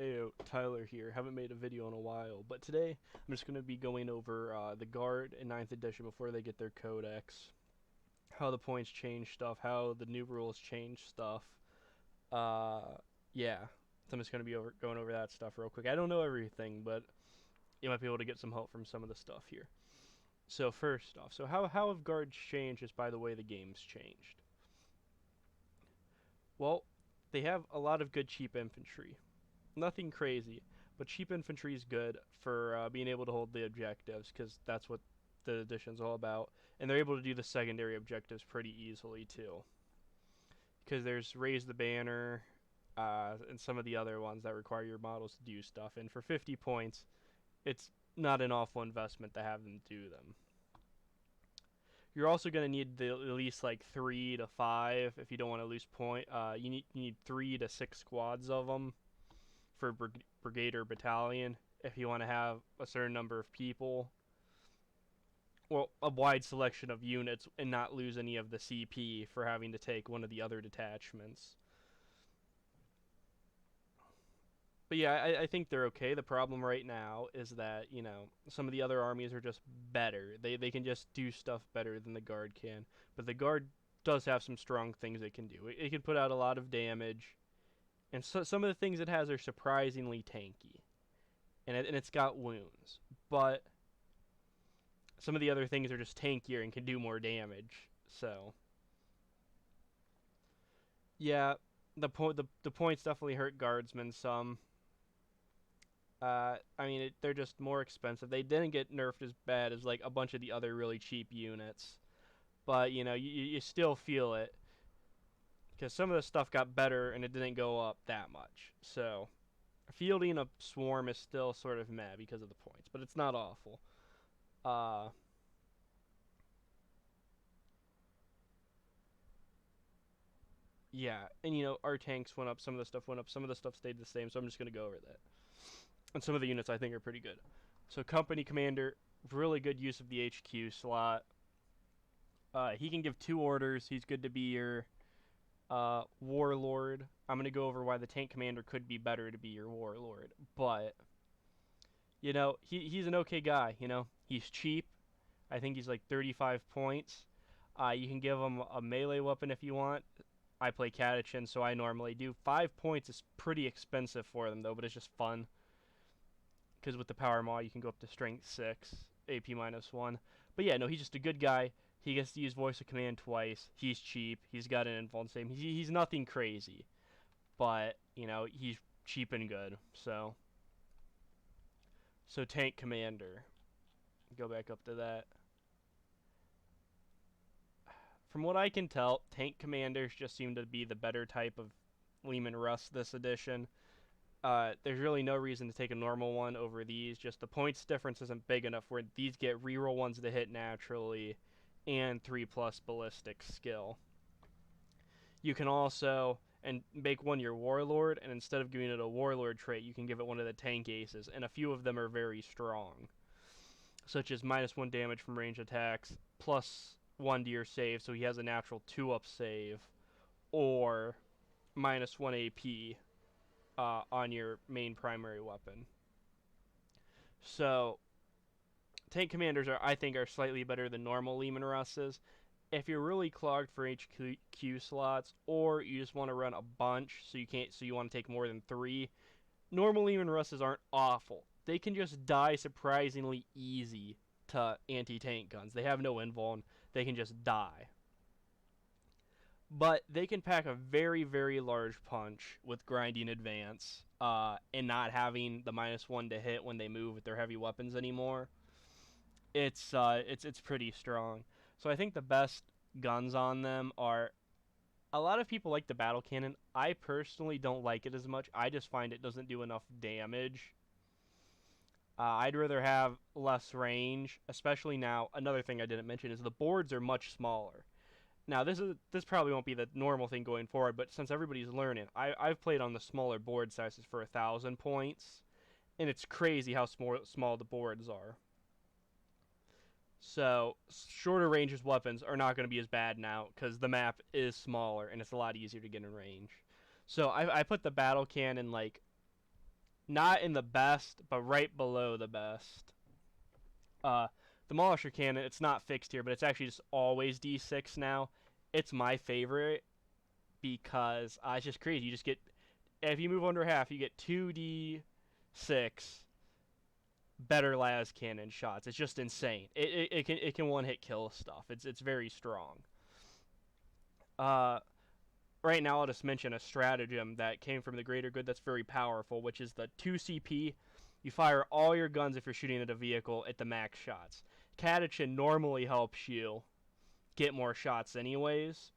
Ayo, Tyler here. Haven't made a video in a while, but today I'm just going to be going over the Guard in 9th edition before they get their codex, how the points change stuff, how the new rules change stuff. Yeah, so I'm just going to be going over that stuff real quick. I don't know everything, but you might be able to get some help from some of the stuff here. So first off, how have Guards changed just by the way the game's changed? Well, they have a lot of good cheap infantry. Nothing crazy, but cheap infantry is good for being able to hold the objectives, because that's what the edition's all about. And they're able to do the secondary objectives pretty easily, too. Because there's Raise the Banner, and some of the other ones that require your models to do stuff. And for 50 points, it's not an awful investment to have them do them. You're also going to need at least like 3 to 5 if you don't want to lose point. You need 3 to 6 squads of them for brigade or battalion if you want to have a certain number of people. Well, a wide selection of units and not lose any of the CP for having to take one of the other detachments. But yeah, I think they're okay. The problem right now is that, you know, some of the other armies are just better. They can just do stuff better than the Guard can. But the Guard does have some strong things it can do. It can put out a lot of damage. And so, some of the things it has are surprisingly tanky. And it's got wounds. But some of the other things are just tankier and can do more damage. So, yeah, the points definitely hurt Guardsmen some. I mean, they're just more expensive. They didn't get nerfed as bad as like a bunch of the other really cheap units. But, you know, you still feel it. Because some of the stuff got better and it didn't go up that much. So, fielding a swarm is still sort of meh because of the points, but it's not awful. Yeah, and you know, our tanks went up, some of the stuff went up, some of the stuff stayed the same, so I'm just going to go over that. And some of the units I think are pretty good. So, Company Commander, really good use of the HQ slot. He can give 2 orders, he's good to be your Warlord. I'm going to go over why the Tank Commander could be better to be your Warlord. But, you know, he's an okay guy, you know. He's cheap. I think he's like 35 points. You can give him a melee weapon if you want. I play Catachan, so I normally do. 5 points is pretty expensive for them, though, but it's just fun. Because with the Power Maw, you can go up to Strength 6, AP -1. But yeah, no, he's just a good guy. He gets to use Voice of Command twice. He's cheap. He's got an invuln save. He's nothing crazy. But, you know, he's cheap and good. So Tank Commander. Go back up to that. From what I can tell, Tank Commanders just seem to be the better type of Leman Russ this edition. There's really no reason to take a normal one over these. Just the points difference isn't big enough where these get reroll ones to hit naturally and 3+ ballistic skill. You can also make one your Warlord, and instead of giving it a Warlord trait, you can give it one of the tank aces, and a few of them are very strong, such as -1 damage from range attacks, +1 to your save, so he has a natural 2-up save, or -1 AP on your main primary weapon. So, Tank Commanders I think are slightly better than normal Leman Russes. If you're really clogged for HQ slots, or you just want to run a bunch, so you want to take more than 3, normal Leman Russes aren't awful. They can just die surprisingly easy to anti-tank guns. They have no invuln. They can just die. But they can pack a very, very large punch with grinding advance, and not having the -1 to hit when they move with their heavy weapons anymore. It's pretty strong. So I think the best guns on them are, a lot of people like the battle cannon. I personally don't like it as much. I just find it doesn't do enough damage. I'd rather have less range, especially now. Another thing I didn't mention is the boards are much smaller. Now, this probably won't be the normal thing going forward, but since everybody's learning, I've played on the smaller board sizes for 1,000 points, and it's crazy how small the boards are. So, shorter ranges weapons are not going to be as bad now, because the map is smaller, and it's a lot easier to get in range. So, I put the battle cannon, like, not in the best, but right below the best. Demolisher Cannon, it's not fixed here, but it's actually just always D6 now. It's my favorite because it's just crazy. You just get, if you move under half, you get 2d6 better las cannon shots. It's just insane. It can one hit kill stuff. It's very strong. Right now I'll just mention a stratagem that came from the greater good that's very powerful, which is the 2 CP. You fire all your guns if you're shooting at a vehicle at the max shots. Catachan normally helps you get more shots anyways,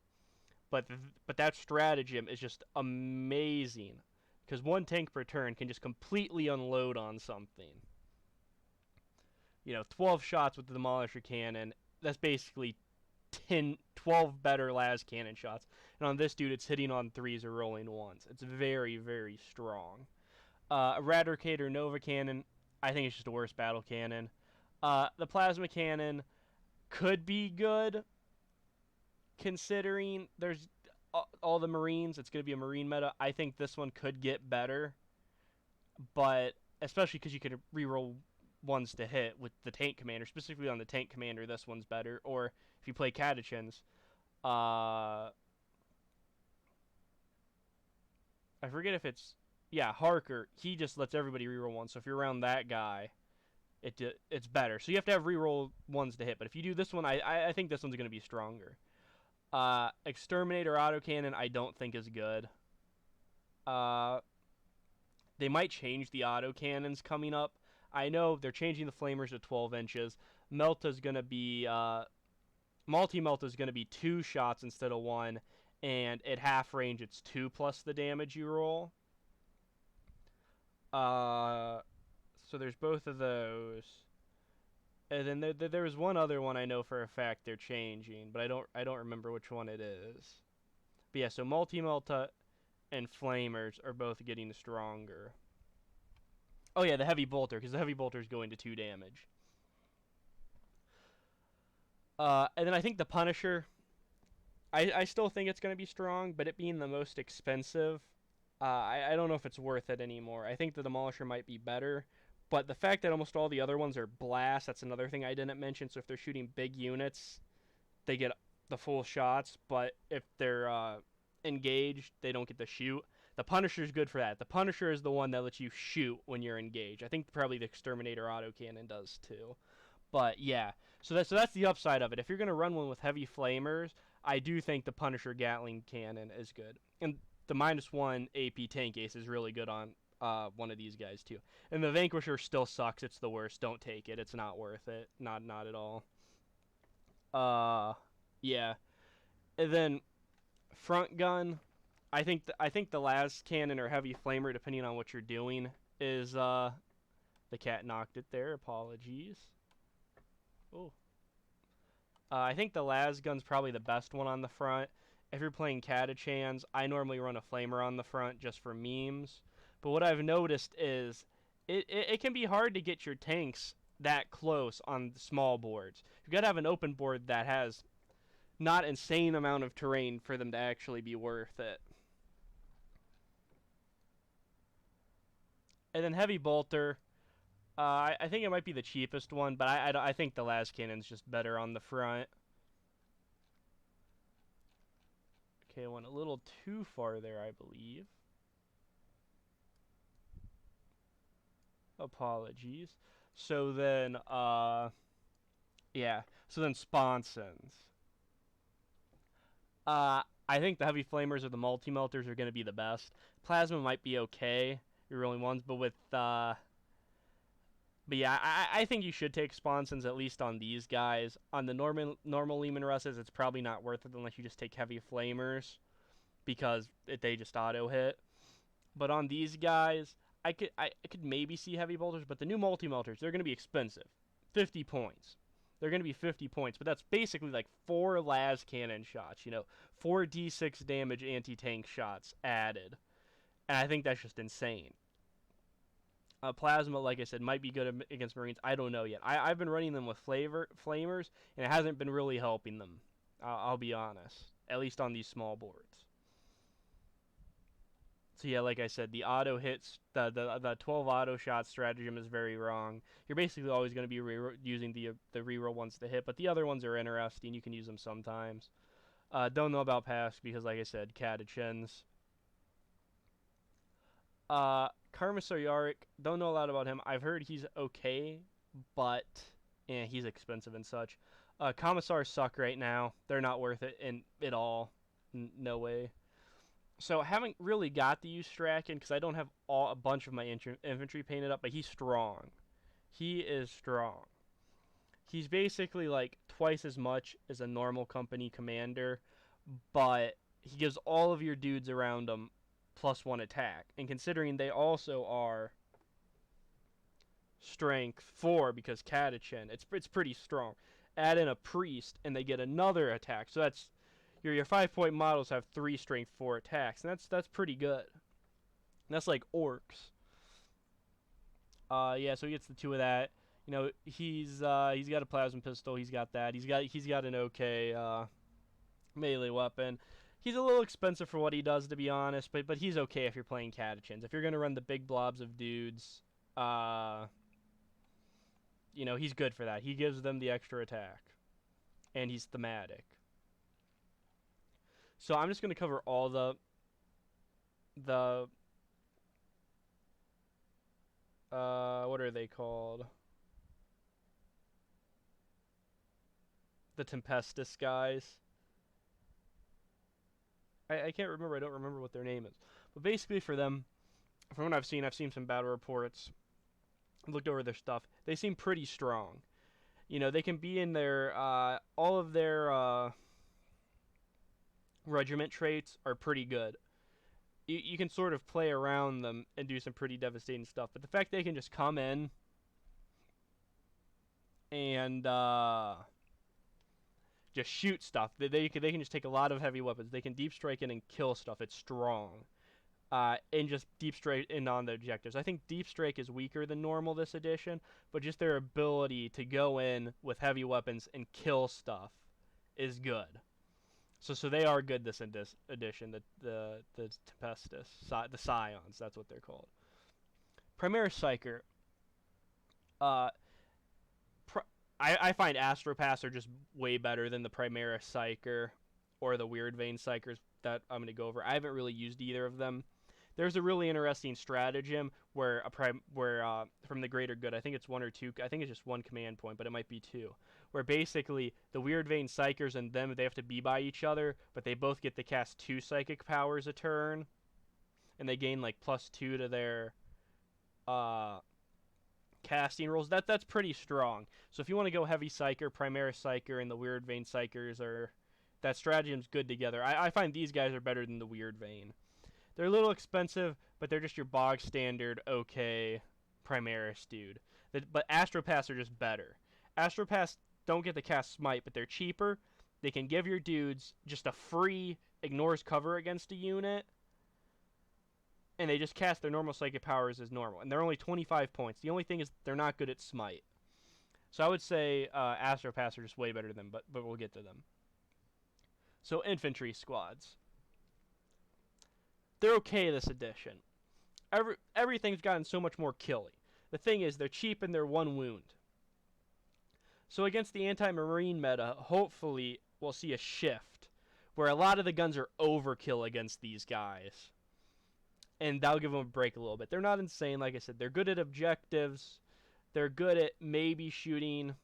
but that stratagem is just amazing because one tank per turn can just completely unload on something. 12 shots with the Demolisher Cannon, that's basically 12 better las cannon shots. And on this dude, it's hitting on 3s or rolling 1s. It's very, very strong. Eradicator Nova Cannon, I think it's just a worse battle cannon. The Plasma Cannon could be good, considering there's all the Marines. It's going to be a Marine meta. I think this one could get better, but especially because you can reroll 1s to hit with the Tank Commander. Specifically on the Tank Commander, this one's better. Or if you play Catachans, I forget if it's Harker. He just lets everybody reroll 1. So if you're around that guy, it's better. So you have to have reroll 1s to hit. But if you do this one, I think this one's going to be stronger. Exterminator autocannon I don't think is good. They might change the autocannons coming up. I know they're changing the flamers to 12 inches. Multi-Melta's going to be 2 shots instead of 1, and at half range it's 2 plus the damage you roll. So there's both of those. And then there was one other one I know for a fact they're changing, but I don't remember which one it is. But yeah, so Multi-Melta and Flamers are both getting stronger. Oh yeah, the Heavy Bolter, because the Heavy Bolter is going to 2 damage. And then I think the Punisher, I still think it's going to be strong, but it being the most expensive, I don't know if it's worth it anymore. I think the Demolisher might be better, but the fact that almost all the other ones are blast, that's another thing I didn't mention. So if they're shooting big units, they get the full shots, but if they're engaged, they don't get to shoot. The Punisher's good for that. The Punisher is the one that lets you shoot when you're engaged. I think probably the Exterminator autocannon does too. But yeah, so that's the upside of it. If you're going to run one with heavy flamers, I do think the Punisher Gatling cannon is good. And the -1 AP tank ace is really good on one of these guys too. And the Vanquisher still sucks. It's the worst. Don't take it. It's not worth it. Not at all. Yeah. And then front gun, I think the las cannon or heavy flamer, depending on what you're doing, is the cat knocked it there. Apologies. Oh. I think the las gun's probably the best one on the front. If you're playing Catachans, I normally run a flamer on the front just for memes. But what I've noticed is it can be hard to get your tanks that close on small boards. You've got to have an open board that has not insane amount of terrain for them to actually be worth it. And then Heavy Bolter, I think it might be the cheapest one, but I think the las cannon's just better on the front. Okay, I went a little too far there, I believe. Apologies. So then, yeah. So then sponsons. I think the heavy flamers or the multi-melters are going to be the best. Plasma might be okay. You're rolling 1s, but with, but yeah, I think you should take sponsons at least on these guys. On the normal Lehman Russes, it's probably not worth it unless you just take heavy flamers because they just auto hit. But on these guys, I could maybe see heavy bolters, but the new multi-melters, they're going to be expensive. 50 points. They're going to be 50 points, but that's basically like 4 las cannon shots, 4 d6 damage anti-tank shots added. And I think that's just insane. Plasma, like I said, might be good against Marines. I don't know yet. I've been running them with flamers, and it hasn't been really helping them. I'll be honest. At least on these small boards. So yeah, like I said, the auto hits, the 12 auto shot stratagem is very wrong. You're basically always going to be using the reroll ones to hit, but the other ones are interesting. You can use them sometimes. Don't know about Pask because, like I said, Catachans. Karmasar Yarick, don't know a lot about him. I've heard he's okay, but he's expensive and such. Commissars suck right now. They're not worth it at all. No way. So I haven't really got to use Strachan because I don't have a bunch of my infantry painted up, but he's strong. He is strong. He's basically like twice as much as a normal company commander, but he gives all of your dudes around him +1 attack. And considering they also are strength 4 because Catachan, it's pretty strong. Add in a priest and they get another attack. So that's your 5-point models have 3 strength 4 attacks, and that's pretty good. And that's like orcs. Yeah, so he gets the 2 of that. You know, he's got a plasma pistol. He's got that. He's got an okay melee weapon. He's a little expensive for what he does, to be honest, but he's okay if you're playing Catachans. If you're gonna run the big blobs of dudes, you know, he's good for that. He gives them the extra attack, and he's thematic. So I'm just gonna cover all the what are they called? The Tempestus guys. I can't remember. I don't remember what their name is. But basically for them, from what I've seen some battle reports. I've looked over their stuff. They seem pretty strong. You know, they can be in their, all of their regiment traits are pretty good. You can sort of play around them and do some pretty devastating stuff. But the fact they can just come in and just shoot stuff. They can just take a lot of heavy weapons. They can deep strike in and kill stuff. It's strong. And just deep strike in on the objectives. I think deep strike is weaker than normal this edition, but just their ability to go in with heavy weapons and kill stuff is good. So they are good this edition. The Tempestus, the Scions, that's what they're called. Primaris Psyker. I find Astro Pass are just way better than the Primaris Psyker or the Weird Vein Psychers that I'm going to go over. I haven't really used either of them. There's a really interesting stratagem where from the Greater Good, I think it's 1 or 2. I think it's just 1 command point, but it might be 2. Where basically the Weird Vein Psychers and them, they have to be by each other, but they both get to cast 2 psychic powers a turn, and they gain like +2 to their casting rolls. That's pretty strong. So if you want to go heavy Psyker, Primaris Psyker, and the Weird Vein Psychers that stratagem's good together. I find these guys are better than the Weird Vein. They're a little expensive, but they're just your bog standard okay Primaris dude. But Astropass are just better. Astropass don't get to cast Smite, but they're cheaper. They can give your dudes just a free ignores cover against a unit, and they just cast their normal psychic powers as normal. And they're only 25 points. The only thing is they're not good at Smite. So I would say Astropass are just way better than them, but we'll get to them. So Infantry Squads. They're okay this edition. Everything's gotten so much more killy. The thing is, they're cheap and they're 1 wound. So against the anti-marine meta, hopefully we'll see a shift where a lot of the guns are overkill against these guys. And that'll give them a break a little bit. They're not insane, like I said. They're good at objectives. They're good at maybe shooting,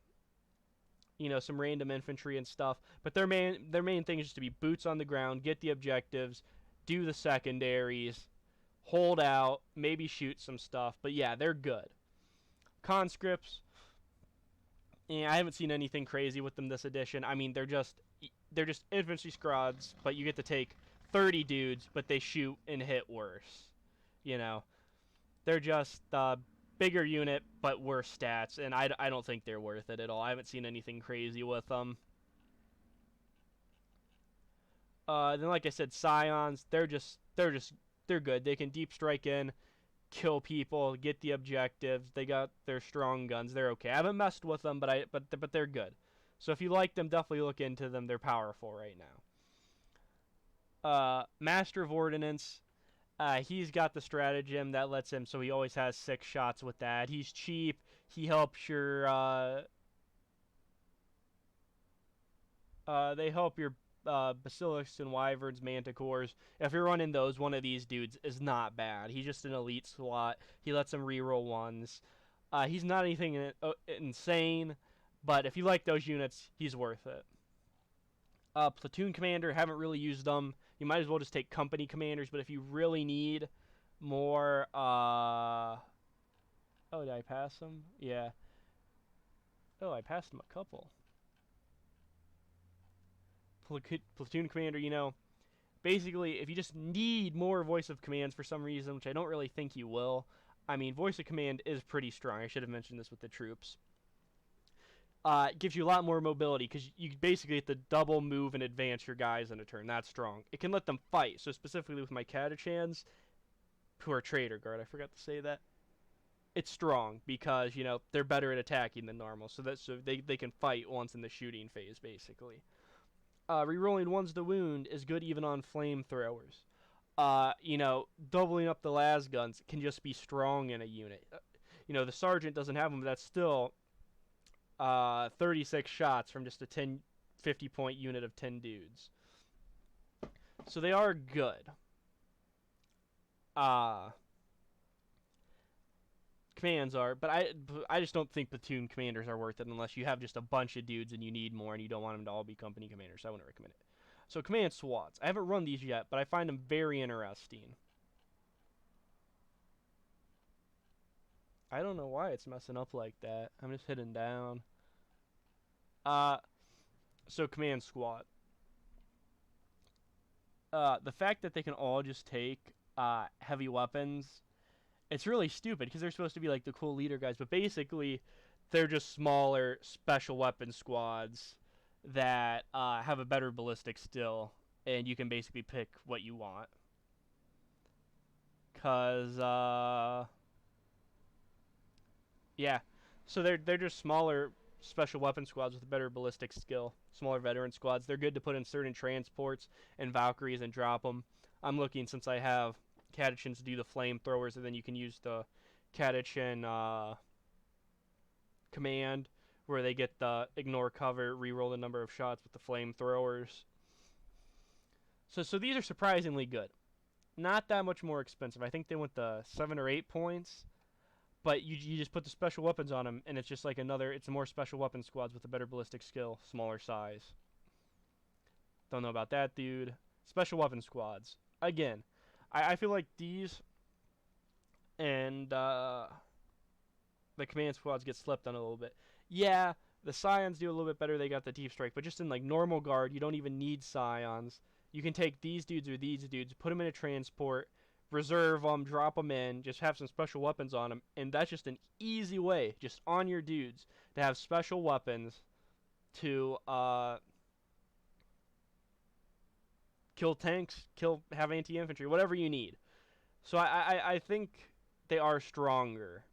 you know, some random infantry and stuff. But their main thing is just to be boots on the ground, get the objectives, do the secondaries, hold out, maybe shoot some stuff. But yeah, they're good. Conscripts, I haven't seen anything crazy with them this edition. I mean, they're just infantry squads, but you get to take 30 dudes, but they shoot and hit worse. You know, they're just bigger unit, but worse stats, and I don't think they're worth it at all. I haven't seen anything crazy with them. Then, like I said, Scions, they're good. They can deep strike in, kill people, get the objectives. They got their strong guns. They're okay. I haven't messed with them, but they're good. So if you like them, definitely look into them. They're powerful right now. Master of Ordnance. He's got the stratagem that lets him, so he always has 6 shots with that. He's cheap. He helps your they help your basilisks and wyverns, manticores. If you're running those, one of these dudes is not bad. He's just an elite slot. He lets them reroll ones. He's not anything insane, but if you like those units, he's worth it. Platoon Commander, haven't really used them. You might as well just take company commanders, but if you really need more, oh, did I pass them? Yeah. Oh, I passed them a couple. Platoon Commander, you know, basically, if you just need more voice of commands for some reason, which I don't really think you will, I mean, voice of command is pretty strong. I should have mentioned this with the troops. It gives you a lot more mobility because you basically have to double move and advance your guys in a turn. That's strong. It can let them fight. So specifically with my Catachans, who are Trader Guard, I forgot to say that. It's strong because, you know, they're better at attacking than normal. So they can fight once in the shooting phase, basically. Rerolling ones to wound is good even on flamethrowers. You know, doubling up the las guns can just be strong in a unit. You know, the sergeant doesn't have them, but that's still 36 shots from just a 50 point unit of 10 dudes. So they are good. Commands are, but I just don't think platoon commanders are worth it unless you have just a bunch of dudes and you need more and you don't want them to all be company commanders. So I wouldn't recommend it. So command squads. I haven't run these yet, but I find them very interesting. I don't know why it's messing up like that. I'm just hitting down. So command squad. The fact that they can all just take heavy weapons, it's really stupid because they're supposed to be like the cool leader guys, but basically they're just smaller special weapon squads that have a better ballistic still, and you can basically pick what you want. Cause yeah, so they're just smaller special weapon squads with a better ballistic skill. Smaller veteran squads. They're good to put in certain transports and Valkyries and drop them. I'm looking, since I have Catachans, to do the flamethrowers, and then you can use the Catachan command where they get the ignore cover, reroll the number of shots with the flamethrowers. So these are surprisingly good. Not that much more expensive. I think they went to 7 or 8 points. But you just put the special weapons on them, and it's just like it's more special weapon squads with a better ballistic skill, smaller size. Don't know about that, dude. Special weapon squads. Again, I feel like these and the command squads get slept on a little bit. Yeah, the Scions do a little bit better. They got the deep strike, but just in like normal guard, you don't even need Scions. You can take these dudes or these dudes, put them in a transport, reserve them, drop them in, just have some special weapons on them, and that's just an easy way, just on your dudes, to have special weapons to kill tanks, have anti-infantry, whatever you need. So I think they are stronger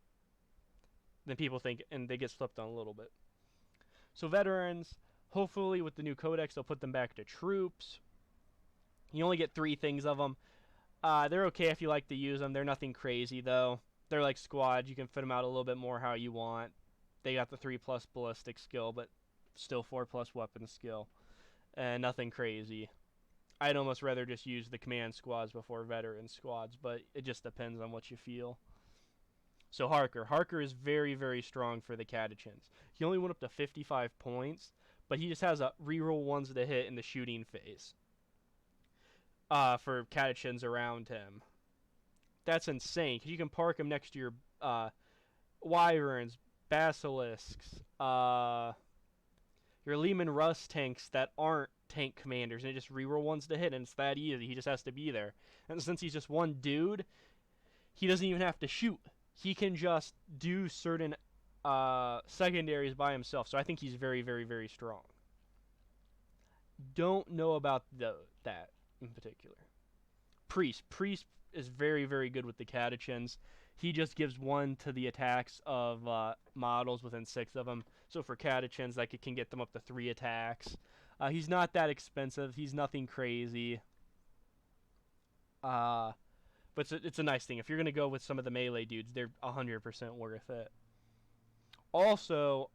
than people think, and they get slept on a little bit. So veterans, hopefully with the new codex, they'll put them back to troops. You only get 3 things of them. They're okay if you like to use them. They're nothing crazy, though. They're like squads. You can fit them out a little bit more how you want. They got the 3+ ballistic skill, but still 4+ weapon skill. And nothing crazy. I'd almost rather just use the command squads before veteran squads, but it just depends on what you feel. So Harker. Harker is very, very strong for the Catachans. He only went up to 55 points, but he just has a reroll ones to hit in the shooting phase. For Catachans around him. That's insane, because you can park him next to your Wyverns, Basilisks, your Lehman Russ tanks that aren't tank commanders, and it just reroll ones to hit, and it's that easy. He just has to be there. And since he's just one dude, he doesn't even have to shoot. He can just do certain secondaries by himself, so I think he's very, very, very strong. Don't know about that in particular. Priest is very, very good with the Catachans. He just gives 1 to the attacks of models within 6 of them. So for Catachans, like, it can get them up to 3 attacks. He's not that expensive. He's nothing crazy. But it's a nice thing. If you're going to go with some of the melee dudes, they're 100% worth it. Also,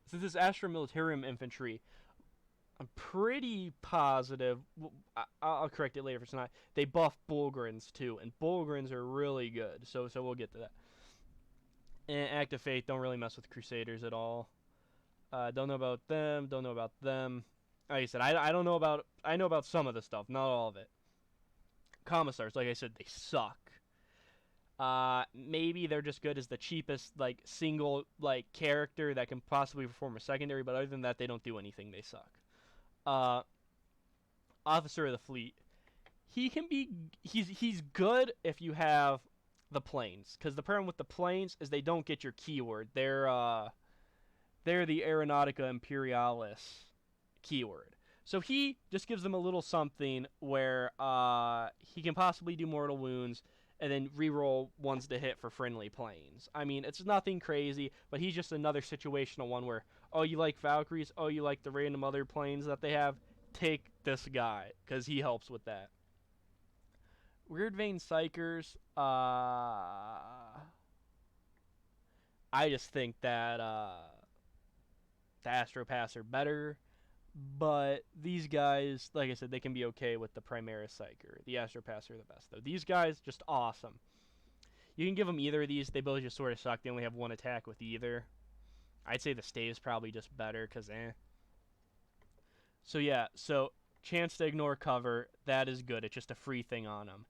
since this Astra Militarum infantry, I'm pretty positive. I'll correct it later if it's not. They buff Bulgarins too, and Bulgarins are really good. So we'll get to that. And Active Faith, don't really mess with Crusaders at all. Don't know about them. Don't know about them. Like I said, I don't know about. I know about some of the stuff, not all of it. Commissars, like I said, they suck. Maybe they're just good as the cheapest like single like character that can possibly perform a secondary, but other than that, they don't do anything. They suck. Officer of the Fleet, he can be he's good if you have the planes, because the problem with the planes is they don't get your keyword. They're the Aeronautica Imperialis keyword. So he just gives them a little something where he can possibly do mortal wounds and then reroll ones to hit for friendly planes. I mean, it's nothing crazy, but he's just another situational one where, oh, you like Valkyries? Oh, you like the random other planes that they have? Take this guy, because he helps with that. Weird Vein Psychers, I just think that the Astro Pass are better. But these guys, like I said, they can be okay with the Primaris Psyker. The Astro Pass are the best, though. These guys, just awesome. You can give them either of these. They both just sort of suck. They only have one attack with either. I'd say the Stave is probably just better, because So, yeah. So, chance to ignore cover, that is good. It's just a free thing on them.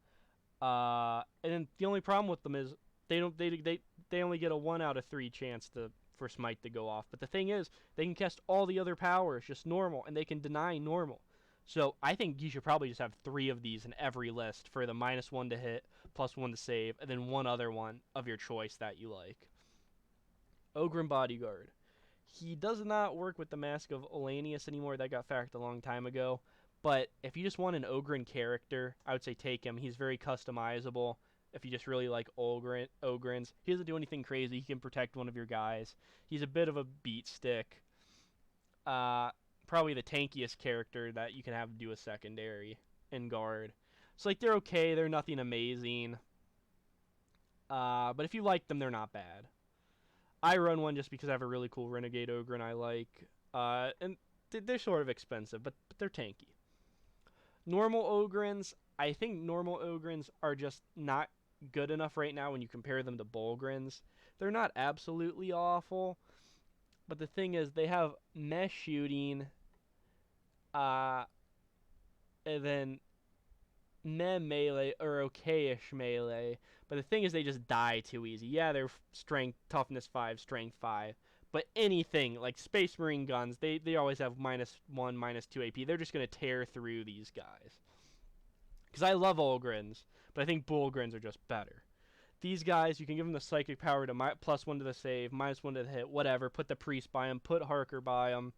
And then the only problem with them is they only get a 1 out of 3 chance for Smite to go off. But the thing is, they can cast all the other powers, just normal, and they can deny normal. So I think you should probably just have 3 of these in every list for the -1 to hit, +1 to save, and then one other one of your choice that you like. Ogren Bodyguard. He does not work with the Mask of Olanius anymore. That got fact a long time ago. But if you just want an Ogren character, I would say take him. He's very customizable. If you just really like Ogrins. He doesn't do anything crazy. He can protect one of your guys. He's a bit of a beat stick. Probably the tankiest character that you can have do a secondary in guard. So like they're okay. They're nothing amazing. But if you like them, they're not bad. I run one just because I have a really cool Renegade Ogren I like. And they're sort of expensive, but they're tanky. Normal Ogrins, I think normal Ogrins are just not good enough right now when you compare them to Bulgrins. They're not absolutely awful, but the thing is they have mesh shooting, and then melee or okay-ish melee. But the thing is they just die too easy. Yeah, they're strength, toughness 5, strength 5. But anything, like Space Marine guns, they always have -1, -2 AP. They're just going to tear through these guys. Because I love Olgrins, but I think Bulgrins are just better. These guys, you can give them the psychic power to +1 to the save, -1 to the hit, whatever. Put the priest by them, put Harker by them.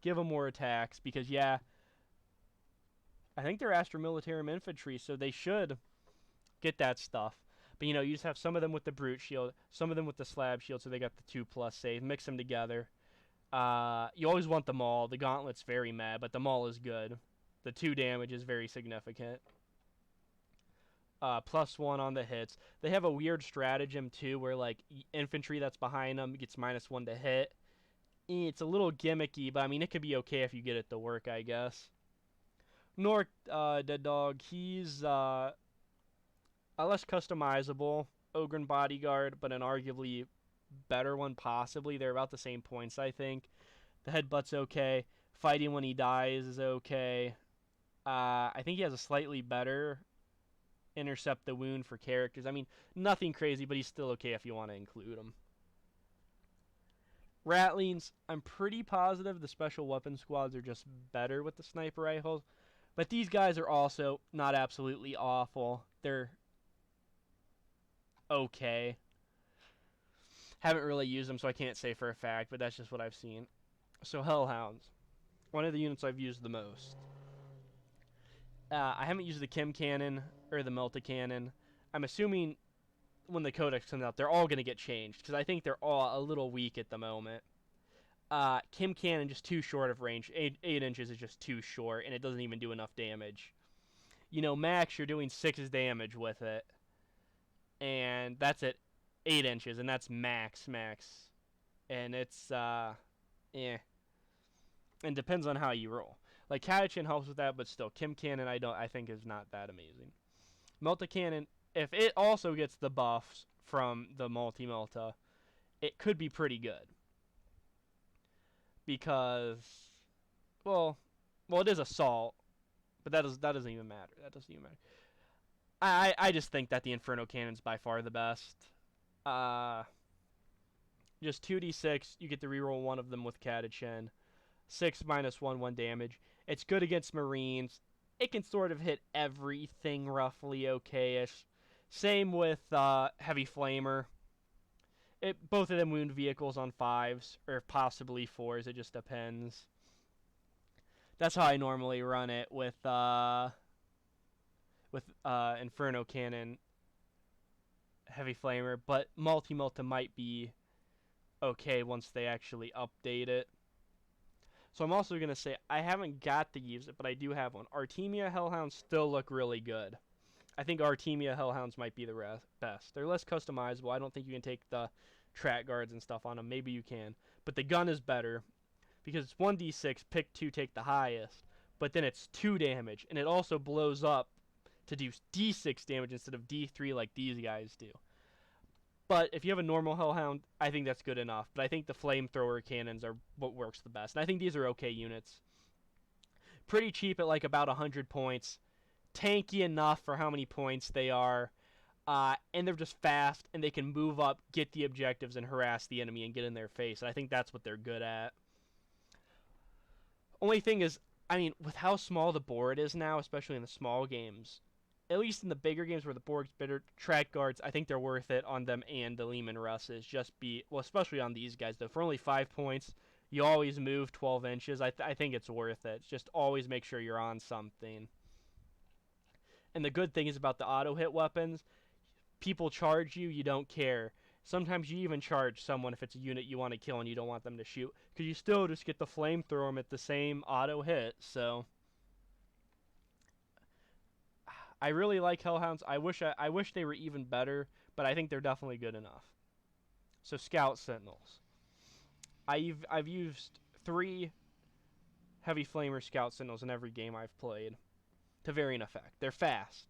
Give them more attacks, because, yeah, I think they're Astra Militarum infantry, so they should get that stuff. But, you know, you just have some of them with the Brute Shield, some of them with the Slab Shield, so they got the 2+ save. Mix them together. You always want the Maul. The Gauntlet's very meh, but the Maul is good. The 2 damage is very significant. +1 on the hits. They have a weird stratagem, too, where, like, infantry that's behind them gets -1 to hit. It's a little gimmicky, but, I mean, it could be okay if you get it to work, I guess. Nork, Dead Dog, he's a less customizable Ogren Bodyguard, but an arguably better one, possibly. They're about the same points, I think. The headbutt's okay. Fighting when he dies is okay. I think he has a slightly better intercept the wound for characters. I mean, nothing crazy, but he's still okay if you want to include him. Ratlings, I'm pretty positive the special weapon squads are just better with the sniper rifles. But these guys are also not absolutely awful. They're okay. Haven't really used them, so I can't say for a fact, but that's just what I've seen. So Hellhounds, one of the units I've used the most. I haven't used the Chem Cannon or the Melta Cannon. I'm assuming when the Codex comes out, they're all going to get changed, because I think they're all a little weak at the moment. Chem Cannon, just too short of range. 8 inches is just too short, and it doesn't even do enough damage. You know, max you're doing 6 damage with it, and that's at 8 inches, and that's max. And it's eh, and depends on how you roll. Like Catachan helps with that, but still, Kim Cannon I think is not that amazing. Melta Cannon, if it also gets the buffs from the multi-melta, it could be pretty good. Because, well, it is assault, but that doesn't even matter. I just think that the Inferno Cannon's by far the best. Just 2d6, you get to reroll one of them with Catachan. 6 minus 1 damage. It's good against Marines. It can sort of hit everything roughly okay-ish. Same with Heavy Flamer. Both of them wound vehicles on 5s, or possibly 4s, it just depends. That's how I normally run it with Inferno Cannon, Heavy Flamer, but multi-melta might be okay once they actually update it. So I'm also going to say I haven't got to use it, but I do have one. Artemia Hellhounds still look really good. I think Artemia Hellhounds might be the best. They're less customizable. I don't think you can take the track guards and stuff on them. Maybe you can. But the gun is better because it's 1d6, pick 2, take the highest. But then it's 2 damage, and it also blows up to do d6 damage instead of d3 like these guys do. But if you have a normal Hellhound, I think that's good enough. But I think the flamethrower cannons are what works the best. And I think these are okay units. Pretty cheap at like about 100 points. Tanky enough for how many points they are. And they're just fast, and they can move up, get the objectives, and harass the enemy and get in their face. And I think that's what they're good at. Only thing is, I mean, with how small the board is now, especially in the small games, at least in the bigger games where the board's bigger, track guards, I think they're worth it on them and the Leman Russes. Especially on these guys, though. For only 5 points, you always move 12 inches. I think it's worth it. Just always make sure you're on something. And the good thing is about the auto-hit weapons, people charge you, you don't care. Sometimes you even charge someone if it's a unit you want to kill and you don't want them to shoot, because you still just get the flamethrower them at the same auto-hit, so... I really like Hellhounds. I wish they were even better, but I think they're definitely good enough. So Scout Sentinels. I've used 3 Heavy Flamer Scout Sentinels in every game I've played to varying effect. They're fast.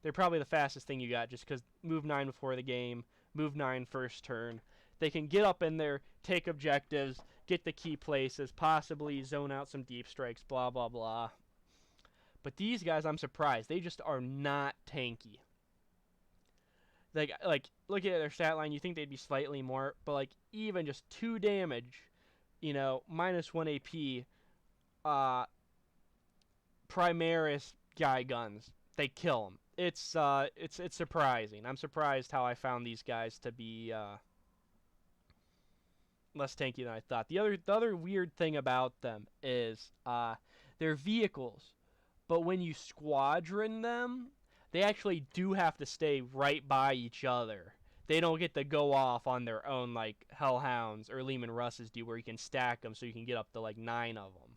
They're probably the fastest thing you got just because move 9 before the game, move 9 first turn. They can get up in there, take objectives, get the key places, possibly zone out some deep strikes, blah, blah, blah. But these guys, I'm surprised. They just are not tanky. Like looking at their stat line, you think they'd be slightly more, but like even just 2 damage, minus 1 AP, Primaris guy guns, they kill them. It's surprising. I'm surprised how I found these guys to be less tanky than I thought. The other weird thing about them is they're vehicles. But when you squadron them, they actually do have to stay right by each other. They don't get to go off on their own like Hellhounds or Leman Russes do, where you can stack them so you can get up to like 9 of them.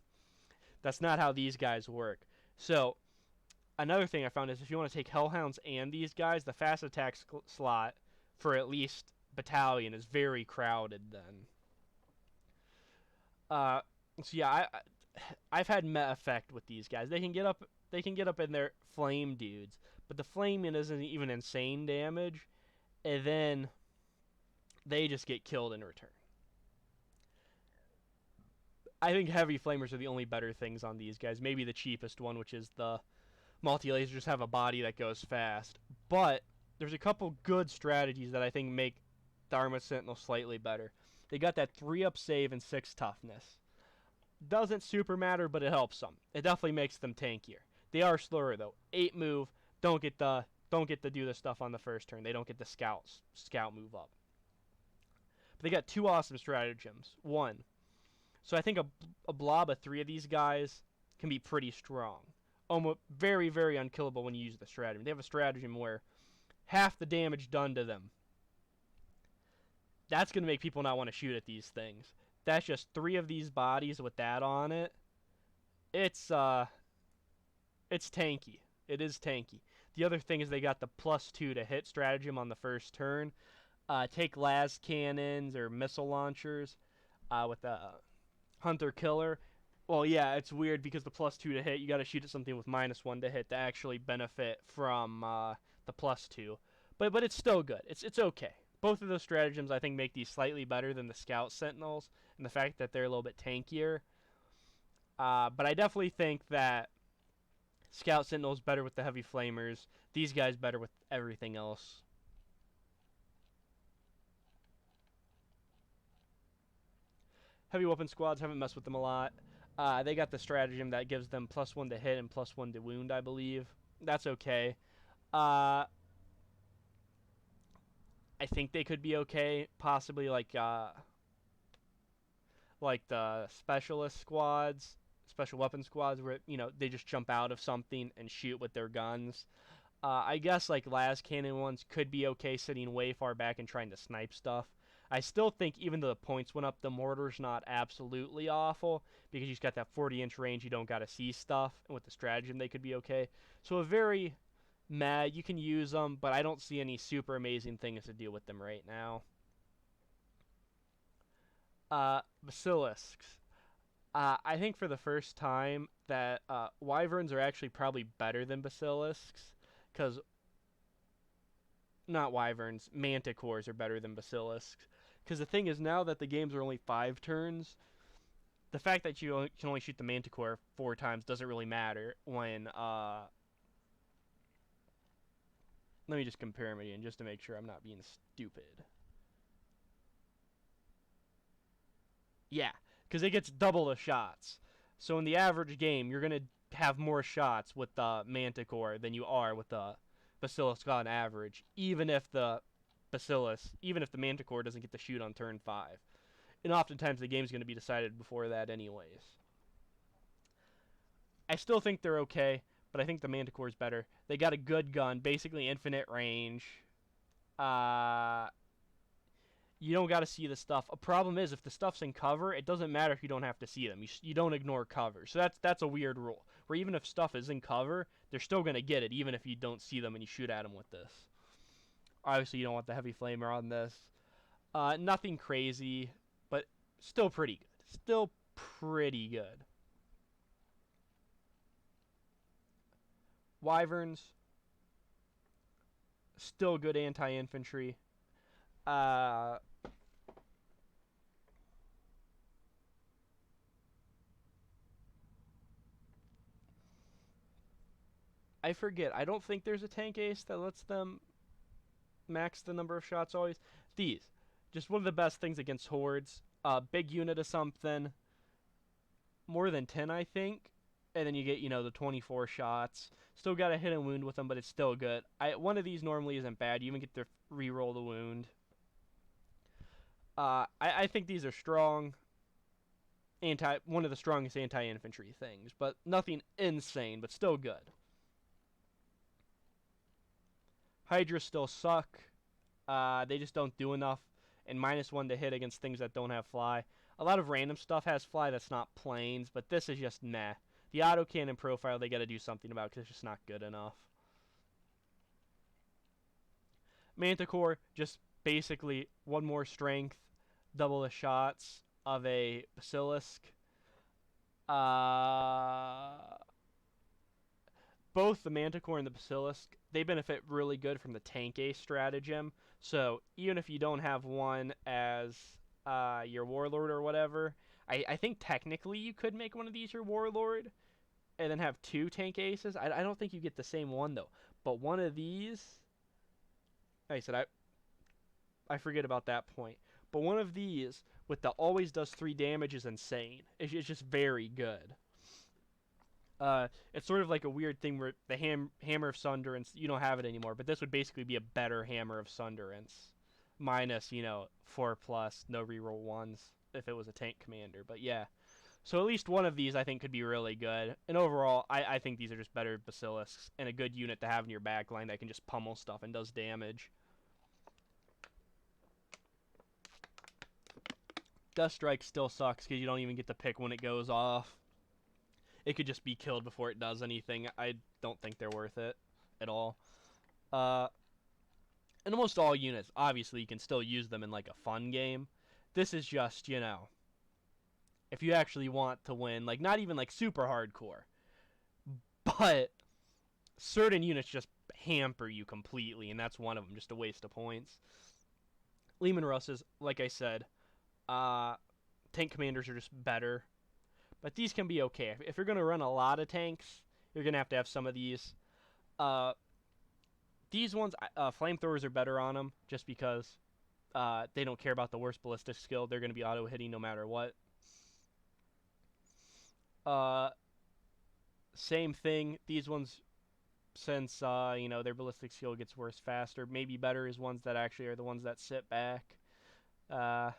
That's not how these guys work. So, another thing I found is if you want to take Hellhounds and these guys, the fast attack slot for at least battalion is very crowded then. So yeah, I've had meta effect with these guys. They can get up in their flame dudes, but the flaming isn't even insane damage, and then they just get killed in return. I think heavy flamers are the only better things on these guys. Maybe the cheapest one, which is the multi-lasers, just have a body that goes fast. But there's a couple good strategies that I think make the Armored Sentinel slightly better. They got that 3-up save and 6 toughness. Doesn't super matter, but it helps some. It definitely makes them tankier. They are slower though. 8 move, don't get to do the stuff on the first turn. They don't get the scout move up. But they got 2 awesome stratagems. 1. So I think a blob of 3 of these guys can be pretty strong. Almost very, very unkillable when you use the stratagem. They have a stratagem where half the damage done to them. That's going to make people not want to shoot at these things. That's just 3 of these bodies with that on it. It's tanky. It is tanky. The other thing is they got the +2 to hit stratagem on the first turn. Take las cannons or missile launchers with the hunter killer. Well, yeah, it's weird because the +2 to hit, you got to shoot at something with -1 to hit to actually benefit from the +2. But it's still good. It's okay. Both of those stratagems I think make these slightly better than the Scout Sentinels, and the fact that they're a little bit tankier. But I definitely think that Scout Sentinels better with the heavy flamers. These guys better with everything else. Heavy weapon squads, haven't messed with them a lot. They got the stratagem that gives them +1 to hit and +1 to wound, I believe. That's okay. I think they could be okay. Possibly like the specialist squads, special weapon squads, where they just jump out of something and shoot with their guns. I guess like las cannon ones could be okay sitting way far back and trying to snipe stuff. I still think even though the points went up, the mortar's not absolutely awful because you've got that 40-inch range, you don't got to see stuff, and with the stratagem they could be okay. So a very mad, you can use them, but I don't see any super amazing things to deal with them right now. Basilisks. I think for the first time that wyverns are actually probably better than basilisks, because not wyverns, manticores are better than basilisks. Because the thing is, now that the games are only 5 turns, the fact that you can only shoot the manticore 4 times doesn't really matter when let me just compare them again just to make sure I'm not being stupid. Yeah, because it gets double the shots. So in the average game, you're going to have more shots with the manticore than you are with the basilisk on average, even if the manticore doesn't get to shoot on turn 5. And oftentimes the game's going to be decided before that anyways. I still think they're okay, but I think the manticore's better. They got a good gun, basically infinite range. You don't got to see the stuff. A problem is if the stuff's in cover, it doesn't matter if you don't have to see them. You don't ignore cover. So that's a weird rule. Where even if stuff is in cover, they're still going to get it, even if you don't see them and you shoot at them with this. Obviously, you don't want the heavy flamer on this. Nothing crazy, but still pretty good. Still pretty good. Wyverns, still good anti-infantry. I forget. I don't think there's a tank ace that lets them max the number of shots always. These, just one of the best things against hordes. Big unit of something, more than 10, I think, and then you get the 24 shots. Still got a hit and wound with them, but it's still good. One of these normally isn't bad. You even get to re-roll the wound. I think these are strong. One of the strongest anti-infantry things, but nothing insane, but still good. Hydras still suck. They just don't do enough. And -1 to hit against things that don't have fly. A lot of random stuff has fly that's not planes, but this is just meh. The autocannon profile they got to do something about because it's just not good enough. Manticore, just basically 1 more strength, double the shots of a basilisk. Both the Manticore and the Basilisk, they benefit really good from the tank ace stratagem. So even if you don't have one as your warlord or whatever, I think technically you could make one of these your warlord and then have 2 tank aces. I don't think you get the same one though. But one of these, like I said, I forget about that point. But one of these with the always does 3 damage is insane. It's just very good. It's sort of like a weird thing where the Hammer of Sunderance, you don't have it anymore, but this would basically be a better Hammer of Sunderance. Minus, 4+, no reroll 1s if it was a tank commander. But yeah. So at least one of these I think could be really good. And overall, I think these are just better Basilisks and a good unit to have in your backline that can just pummel stuff and does damage. Death Strike still sucks because you don't even get to pick when it goes off. it could just be killed before it does anything. I don't think they're worth it at all. And almost all units, obviously, you can still use them in like a fun game. This is just, you know, if you actually want to win, like not even like super hardcore, but certain units just hamper you completely, and that's one of them, just a waste of points. Leman Russes, like I said, tank commanders are just better, but these can be okay. If you're going to run a lot of tanks, you're going to have some of these. These ones, flamethrowers are better on them, just because they don't care about the worst ballistic skill. They're going to be auto-hitting no matter what. Same thing, these ones, since you know, their ballistic skill gets worse faster, maybe better is ones that actually are the ones that sit back. I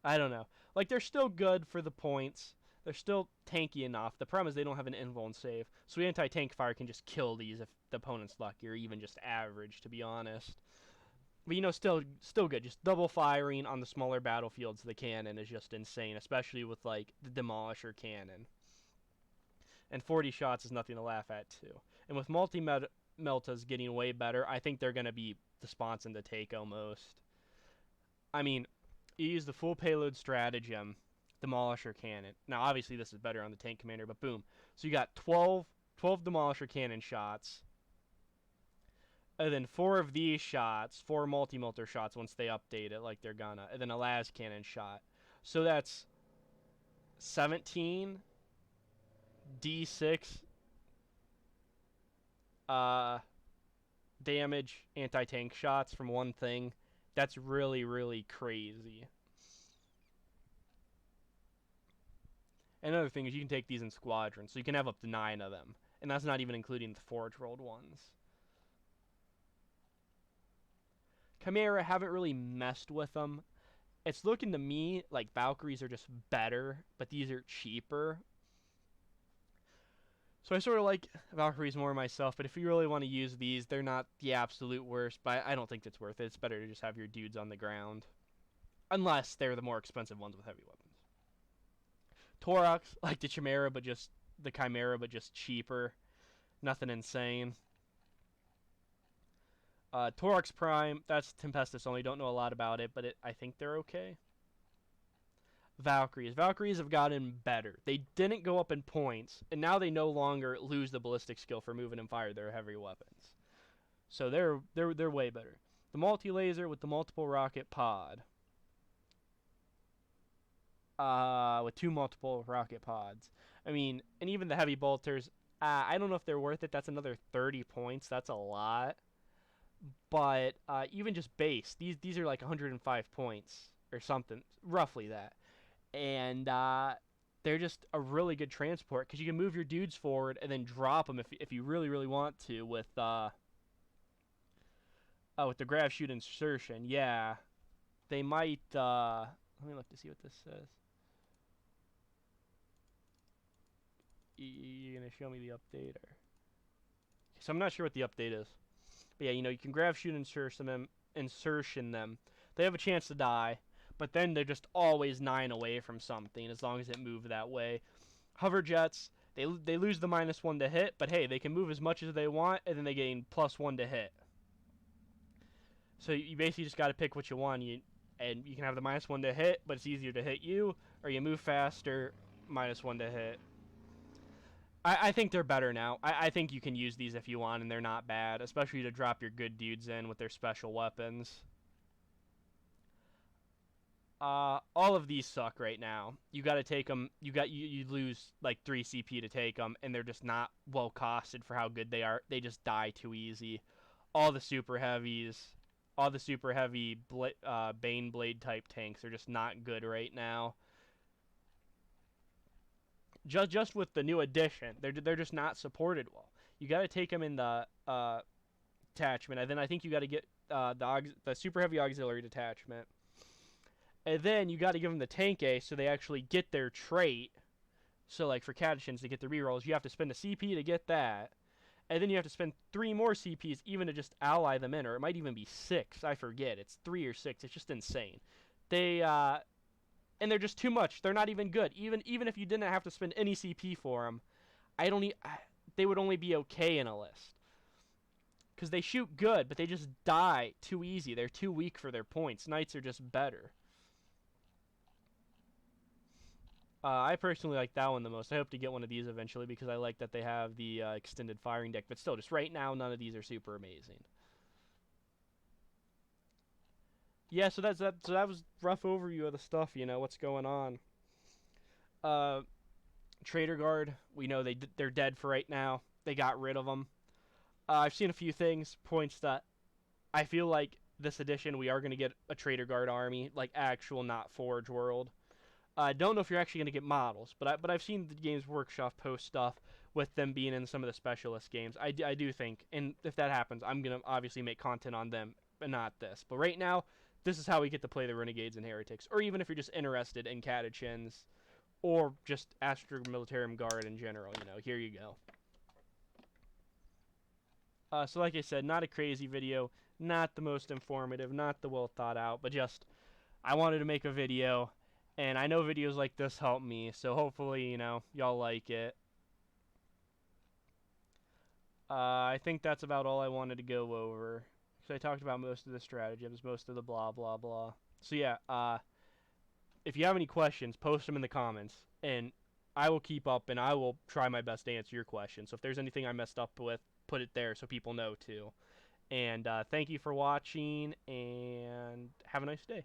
don't know. Like, they're still good for the points. They're still tanky enough. The problem is they don't have an invuln save, so anti-tank fire can just kill these if the opponent's lucky, or even just average, to be honest. But, you know, still good. Just double firing on the smaller battlefields, the cannon is just insane, especially with, like, the Demolisher cannon. And 40 shots is nothing to laugh at, too. And with multi-meltas getting way better, I think they're going to be the sponsor to take almost. I mean, you use the full payload stratagem, Demolisher cannon. Now, obviously, this is better on the tank commander, but boom. So you got 12 Demolisher cannon shots. And then 4 of these shots, 4 multi-melter shots once they update it like they're gonna. And then a las cannon shot. So that's 17 D6 damage anti-tank shots from one thing. That's really, really crazy. Another thing is you can take these in squadrons, so you can have up to 9 of them. And that's not even including the forge-rolled ones. Chimera, haven't really messed with them. It's looking to me like Valkyries are just better, but these are cheaper. So I sort of like Valkyries more myself, but if you really want to use these, they're not the absolute worst, but I don't think it's worth it. It's better to just have your dudes on the ground. Unless they're the more expensive ones with heavy weapons. Torox, like the Chimera, but just the Chimera, but just cheaper. Nothing insane. Torox Prime, that's Tempestus only. Don't know a lot about it, but I think they're okay. Valkyries. Valkyries have gotten better. They didn't go up in points, and now they no longer lose the ballistic skill for moving and fire their heavy weapons. So they're way better. The multi-laser with the multiple rocket pod. With 2 multiple rocket pods. I mean, and even the heavy bolters, I don't know if they're worth it. That's another 30 points. That's a lot. But even just base, these are like 105 points or something, roughly that. And they're just a really good transport because you can move your dudes forward and then drop them if you really, really want to with the grab, shoot, insertion. Yeah, they might. Let me look to see what this says. You're gonna show me the update, or so I'm not sure what the update is. But yeah, you know, you can grab, shoot, insertion them. They have a chance to die, but then they're just always 9 away from something as long as it moved that way. Hover jets, they lose the -1 to hit, but hey, they can move as much as they want, and then they gain +1 to hit. So you basically just got to pick what you want. And you can have the -1 to hit, but it's easier to hit you, or you move faster, -1 to hit. I think they're better now. I think you can use these if you want, and they're not bad, especially to drop your good dudes in with their special weapons. All of these suck right now. You got to take them. You lose like 3 CP to take them, and they're just not well costed for how good they are. They just die too easy. All the super heavies, all the super heavy Bane Blade type tanks are just not good right now. Just with the new addition, they're just not supported well. You got to take them in the detachment, and then I think you got to get the super heavy auxiliary detachment, and then you got to give them the tank A so they actually get their trait. So like for Catachans to get the rerolls, you have to spend a CP to get that, and then you have to spend 3 more CPs even to just ally them in, or it might even be 6. I forget. It's 3 or 6. It's just insane. And they're just too much. They're not even good. Even if you didn't have to spend any CP for them, they would only be okay in a list. Because they shoot good, but they just die too easy. They're too weak for their points. Knights are just better. I personally like that one the most. I hope to get one of these eventually because I like that they have the extended firing deck. But still, just right now, none of these are super amazing. Yeah, so that was rough overview of the stuff. What's going on. Uh, Trader Guard, we know they're dead for right now. They got rid of them. I've seen a few things points that I feel like this edition we are going to get a Trader Guard army, like actual, not Forge World. I don't know if you're actually going to get models, but I've seen the Games Workshop post stuff with them being in some of the specialist games. I do think, and if that happens, I'm going to obviously make content on them, but not this. But right now, this is how we get to play the Renegades and Heretics, or even if you're just interested in Catachans, or just Astra Militarum Guard in general, here you go. So like I said, not a crazy video, not the most informative, not the well thought out, but just I wanted to make a video, and I know videos like this help me, so hopefully, y'all like it. I think that's about all I wanted to go over. So I talked about most of the stratagems, most of the blah, blah, blah. So yeah, if you have any questions, post them in the comments, and I will keep up, and I will try my best to answer your questions. So if there's anything I messed up with, put it there so people know too. And thank you for watching, and have a nice day.